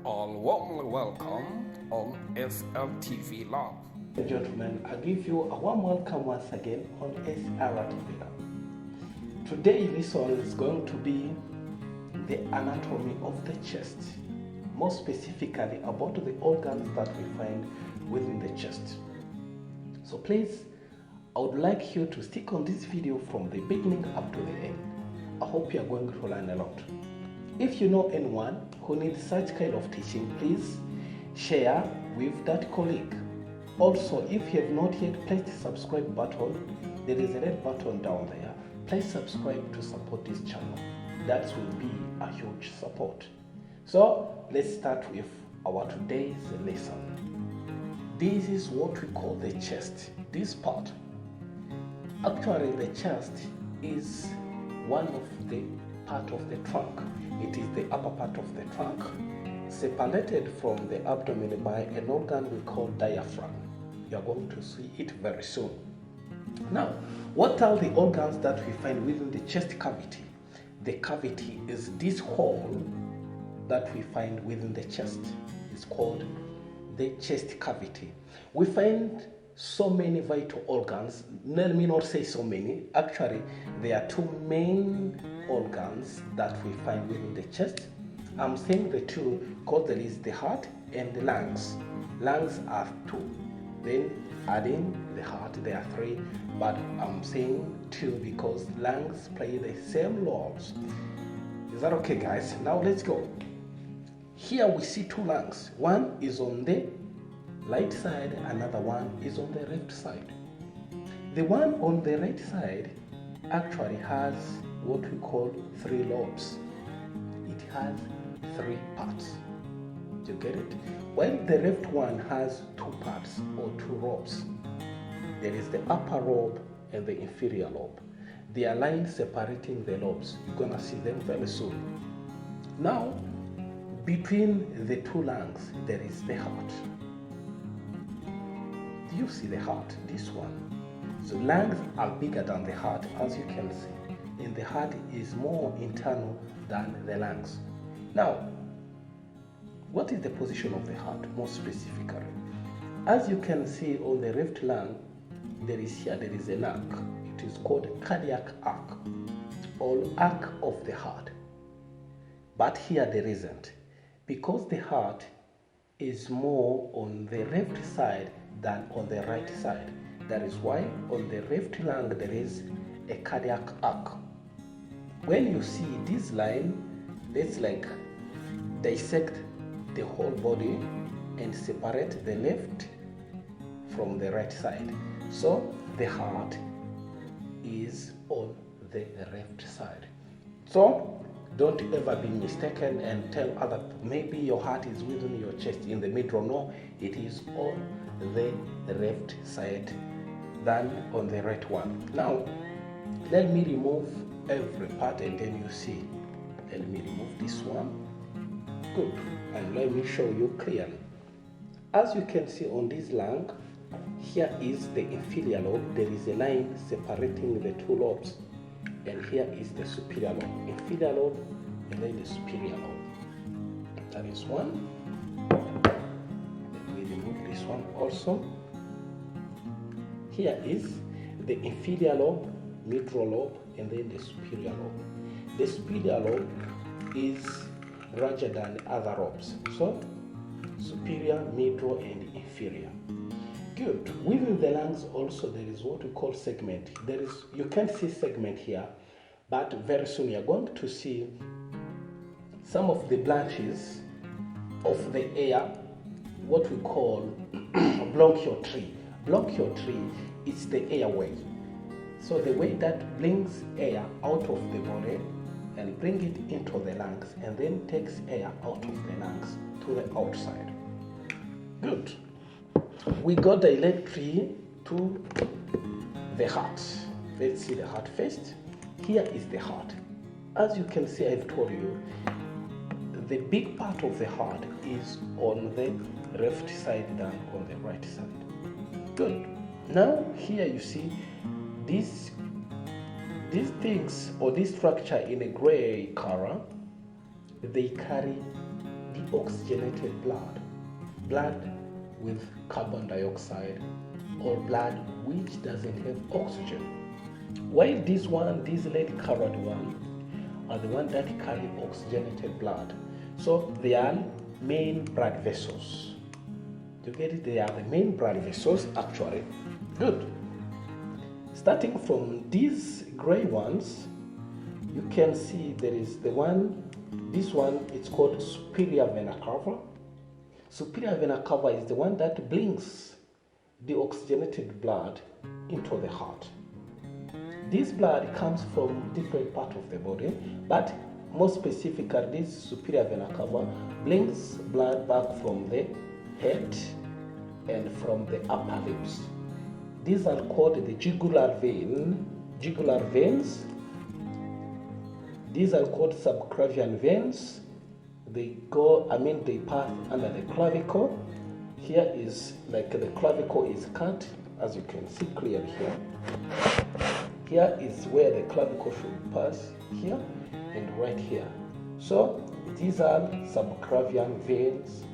all warmly welcome on SLTV Lab. Gentlemen, I give you a warm welcome once again on SLTV Lab. Today's lesson is going to be the anatomy of the chest, more specifically about the organs that we find within the chest. So please, I would like you to stick on this video from the beginning up to the end. I hope you are going to learn a lot. If you know anyone who needs such kind of teaching, please share with that colleague. Also, if you have not yet pressed the subscribe button, there is a red button down there. Please subscribe to support this channel. That will be a huge support. So let's start with our today's lesson. This is what we call the chest. This part. Actually, the chest is one of the part of the trunk. It is the upper part of the trunk, separated from the abdomen by an organ we call diaphragm. You are going to see it very soon. Now, what are the organs that we find within the chest cavity? The cavity is this hole that we find within the chest. It's called the chest cavity. We find so many vital organs. Let me not say so many. Actually, there are two main organs that we find within the chest. I'm saying the two because there is the heart and the lungs. Lungs are two. Then adding the heart, there are three. But I'm saying two because lungs play the same roles. Is that okay, guys? Now let's go. Here we see two lungs. One is on the right side, another one is on the left side. The one on the right side actually has what we call three lobes. It has three parts. You get it? While the left one has two parts or two lobes. There is the upper lobe and the inferior lobe. They are lines separating the lobes. You're gonna see them very soon. Now, between the two lungs, there is the heart. Do you see the heart? This one. So lungs are bigger than the heart, as you can see. And the heart is more internal than the lungs. Now, what is the position of the heart, more specifically? As you can see on the left lung, there is an arc. It is called cardiac arc, or arc of the heart. But here there isn't, because the heart is more on the left side than on the right side. That is why on the left lung there is a cardiac arc. When you see this line, let's like dissect the whole body and separate the left from the right side. So the heart is on the left side. So don't ever be mistaken and tell other people, maybe your heart is within your chest in the middle. No, it is on the left side than on the right one. Now, let me remove every part and then you see. Let me remove this one. Good. And let me show you clearly. As you can see on this lung, here is the inferior lobe. There is a line separating the two lobes. And here is the superior lobe. Inferior lobe and then the superior lobe. That is one. Let me remove this one also. Here is the inferior lobe, mitral lobe, and then the superior lobe. The superior lobe is larger than other lobes. So, superior, mitral, and inferior. Good. Within the lungs also there is what we call segment. You can't see segment here, but very soon you're going to see some of the branches of the air, what we call bronchial tree. Bronchial tree is the airway. So the way that brings air out of the body and bring it into the lungs and then takes air out of the lungs to the outside. Good. We go directly to the heart. Let's see the heart first. Here is the heart. As you can see, I've told you, the big part of the heart is on the left side than on the right side. Good. Now here you see these things or this structure in a gray color. They carry the deoxygenated blood, blood with carbon dioxide, or blood which doesn't have oxygen. While these red colored one are the ones that carry oxygenated blood. So they are main blood vessels. You get it? They are the main blood vessels actually. Good. Starting from these gray ones, you can see there is this one, it's called superior vena cava. Superior vena cava is the one that brings the oxygenated blood into the heart. This blood comes from different parts of the body, but more specifically, this superior vena cava brings blood back from the head and from the upper limbs. These are called the jugular veins. These are called subclavian veins. They pass under the clavicle. Here is like the clavicle is cut, as you can see clearly here. Here is where the clavicle should pass, here and right here. So these are subclavian veins.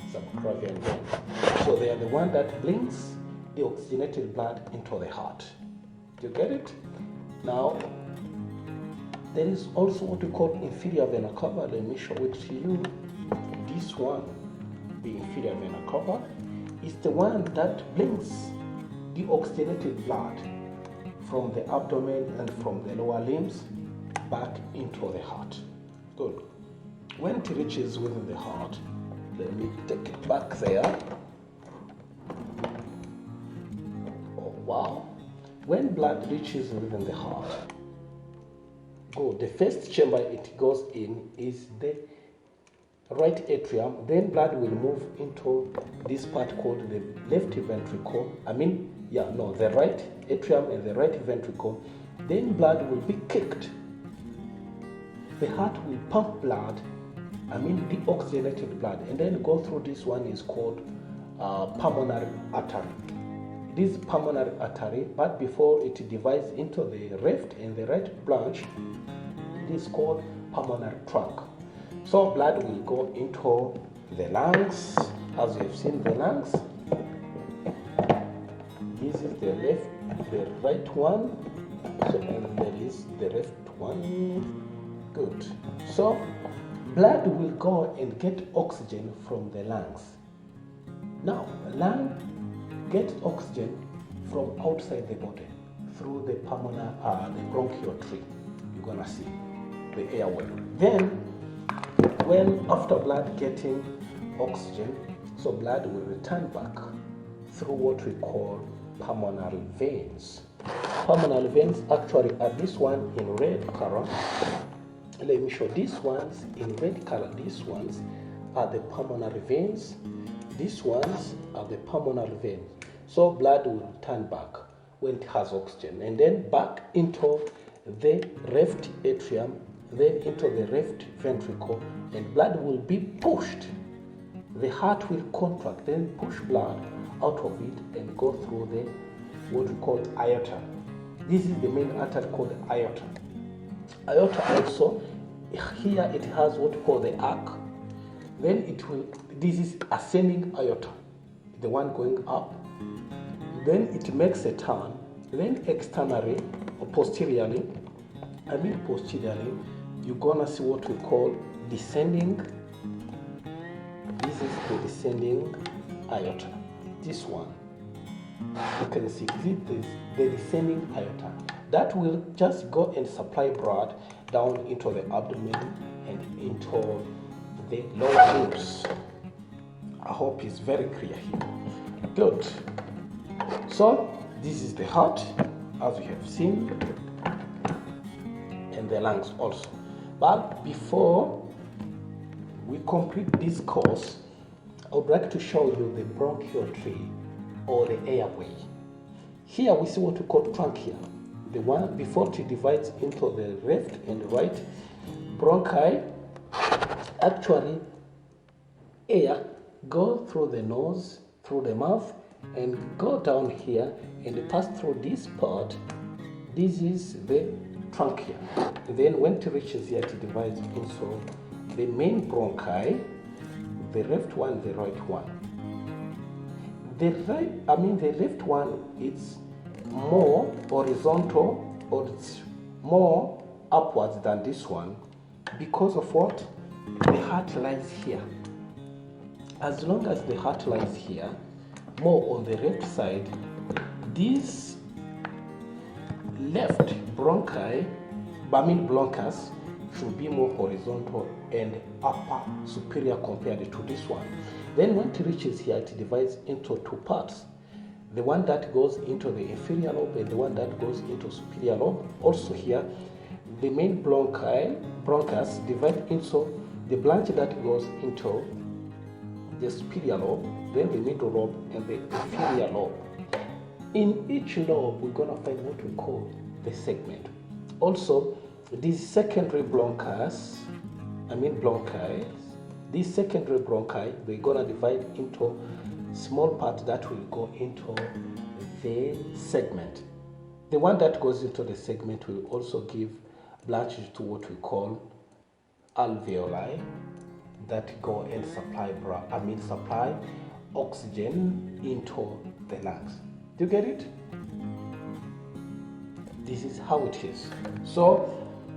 So they are the one that brings the oxygenated blood into the heart. Do you get it? Now, there is also what we call inferior vena cava. Let me show it to you. This one, the inferior vena cava, is the one that brings the oxygenated blood from the abdomen and from the lower limbs back into the heart. Good. When it reaches within the heart, let me take it back there. Oh, wow. When blood reaches within the heart, the first chamber it goes in is the right atrium. Then blood will move into this part called the left ventricle. The right atrium and the right ventricle. Then blood will be kicked. The heart will pump blood, deoxygenated blood, and then go through this one is called pulmonary artery. It is pulmonary artery, but before it divides into the left and the right branch, it is called pulmonary trunk. So blood will go into the lungs, as you have seen the lungs. This is the right one, and there is the left one. Good. So blood will go and get oxygen from the lungs. Now, lung gets oxygen from outside the body through the the bronchial tree. You're gonna see the airway. Then, after blood getting oxygen, so blood will return back through what we call pulmonary veins. Pulmonary veins actually are this one in red color. Let me show these ones in red color. These ones are the pulmonary veins. These ones are the pulmonary veins. So blood will turn back when it has oxygen, and then back into the left atrium, then into the left ventricle, and blood will be pushed. The heart will contract, then push blood out of it and go through what we call aorta. This is the main artery called aorta. Aorta also, here it has what we call the arc. Then this is ascending aorta, the one going up. Then it makes a turn. Then externally or posteriorly, you're gonna see what we call descending. This is the descending aorta. This one, you can see this, the descending aorta. That will just go and supply blood down into the abdomen and into the lower limbs. I hope it's very clear here. Good. So this is the heart, as we have seen, and the lungs also. But before we complete this course, I would like to show you the bronchial tree or the airway. Here we see what we call trachea. The one before it divides into the left and right bronchi. Actually, air go through the nose, through the mouth, and go down here and pass through this part. This is the trachea. And then when it reaches here, it divides into the main bronchi. the left one, the right one. The left one is more horizontal, or it's more upwards than this one, because of what? The heart lies here. As long as the heart lies here, more on the left side, these left bronchus should be more horizontal and upper superior compared to this one. Then when it reaches here, it divides into two parts. The one that goes into the inferior lobe and the one that goes into superior lobe. Also here, the main bronchus divide into the branch that goes into the superior lobe, then the middle lobe and the inferior lobe. In each lobe, we're going to find what we call the segment. Also, these secondary bronchi, these secondary bronchi, they're going to divide into small part that will go into the segment. The one that goes into the segment will also give branches to what we call alveoli that go and supply oxygen into the lungs. Do you get it? This is how it is. So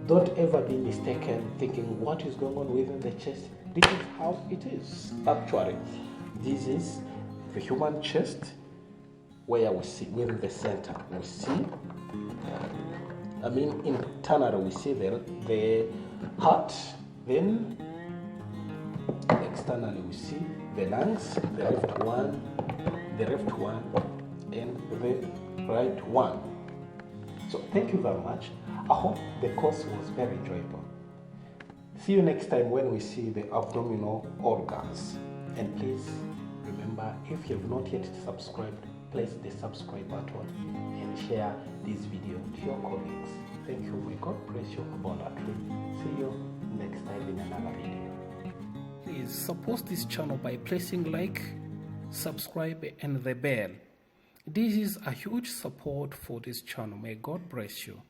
don't ever be mistaken thinking what is going on within the chest. This is how it is. Actually, this is the human chest, where we see within the center. We see, internally we see the heart, then externally we see the lungs, the left one, and the right one. So thank you very much. I hope the course was very enjoyable. See you next time when we see the abdominal organs. And please remember, if you have not yet subscribed, press the subscribe button and share this video to your colleagues. Thank you. May God bless you abundantly. See you next time in another video. Please support this channel by pressing like, subscribe and the bell. This is a huge support for this channel. May God bless you.